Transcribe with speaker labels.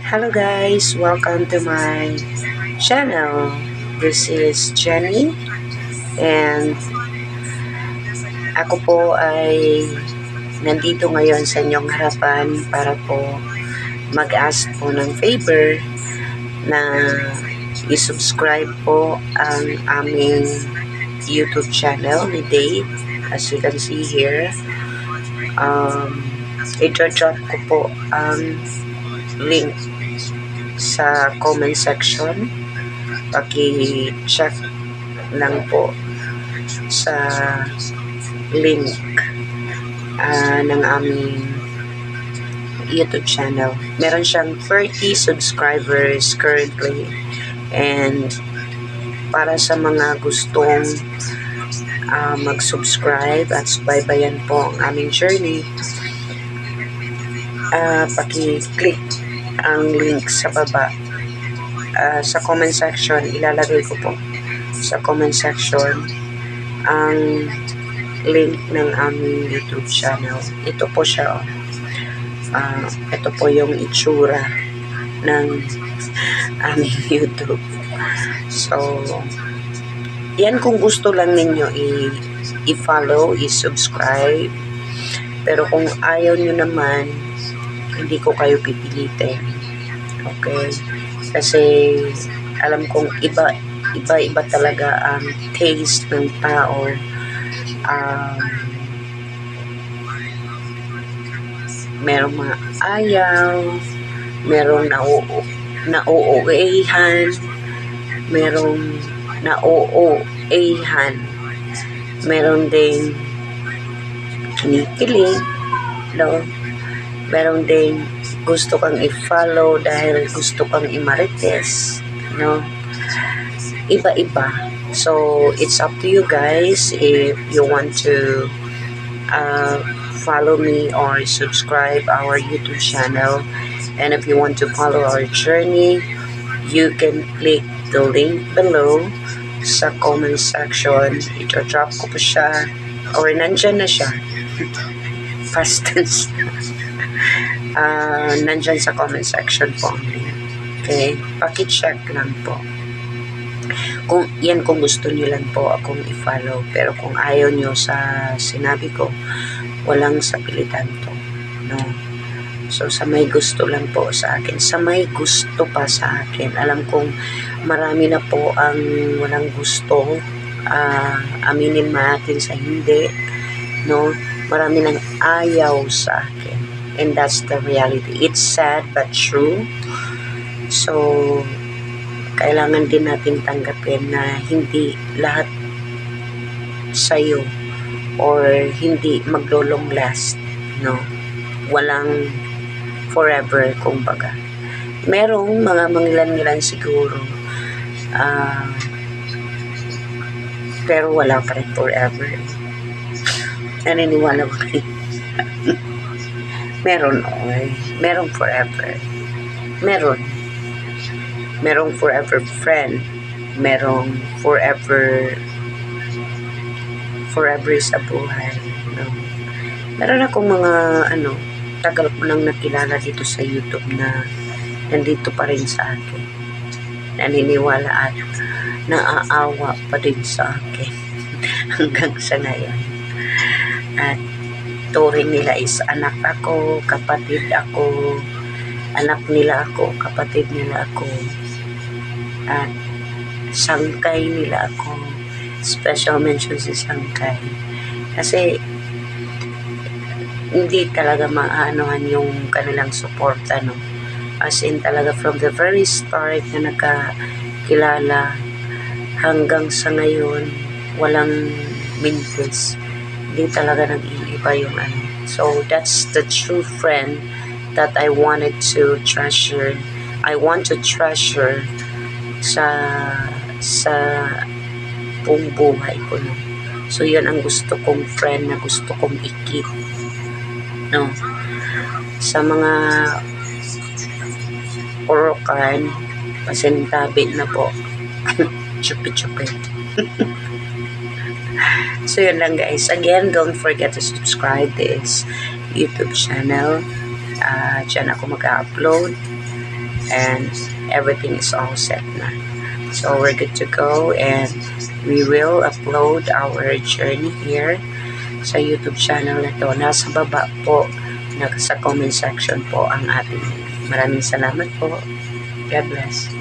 Speaker 1: Hello guys, welcome to my channel. This is Jenny and ako po ay nandito ngayon sa inyong harapan para po mag-ask po ng favor na i-subscribe po ang aming YouTube channel ni Dave. As you can see here, i-drop ko po ang link sa comment section. Paki-check lang po sa link ng aming YouTube channel. Meron siyang 30 subscribers currently, and para sa mga gustong mag-subscribe at subaybayan po ang aming journey, paki-click ang link sa baba. Sa comment section, ilalagay ko po sa comment section ang link ng aming YouTube channel. Ito po siya. Ito po yung itsura ng aming YouTube. So, yan kung gusto lang ninyo i-follow, i-subscribe. Pero kung ayaw nyo naman, hindi ko kayo pipilitin. Okay? Kasi alam kong iba talaga ang taste ng tao. Merong mga ayaw, merong na-OOA-han, merong na-OOA-han, meron ding kinikilig, no? Meron ding gusto kang i-follow dahil gusto kang i-marites, no? Iba-iba. So, it's up to you guys if you want to follow me or subscribe our YouTube channel. And if you want to follow our journey, you can click the link below sa comment section. Ito-drop ko po siya, or nandyan na siya. Past tense. Nandyan sa comment section po ang link. Okay? Paki-check lang po. Kung gusto nyo lang po akong i-follow. Pero kung ayaw nyo sa sinabi ko, walang sapilitan to. No? So, sa may gusto lang po sa akin. Sa may gusto pa sa akin. Alam kong marami na po ang walang gusto. Aminin natin sa hindi. No? Marami nang ayaw sa akin. And that's the reality. It's sad but true. So, kailangan din natin tanggapin na hindi lahat sa'yo or hindi maglo-long last. No? Walang forever, kumbaga. Merong mga mangilan-ngilan siguro. Pero wala pa rin forever. Naniniwala ko kayo. Merong forever. Merong forever friend. Merong forever sa buhay. No? Meron akong mga tagal ko nang nakilala dito sa YouTube na nandito pa rin sa akin. Naniniwala at naaawa pa din sa akin hanggang sa ngayon. At turing nila is anak ako, kapatid ako, anak nila ako, kapatid nila ako, at sangkay nila ako. Special mention si sangkay. Kasi hindi talaga maanohan yung kanilang support, as in talaga from the very start na nakakilala hanggang sa ngayon, walang mintis. Hindi talaga nag-iiba yung So, that's the true friend that I wanted to treasure. I want to treasure sa buong buhay ko. No? So, yun ang gusto kong friend na gusto kong i-keep. No? Sa mga orokan, pasintabi na po. Chupit-chupit. So, yun lang guys. Again, don't forget to subscribe this YouTube channel. Diyan ako mag-upload and everything is all set na. So we're good to go, and we will upload our journey here sa YouTube channel na to. Nasa baba po, sa comment section po ang ating. Maraming salamat po. God bless.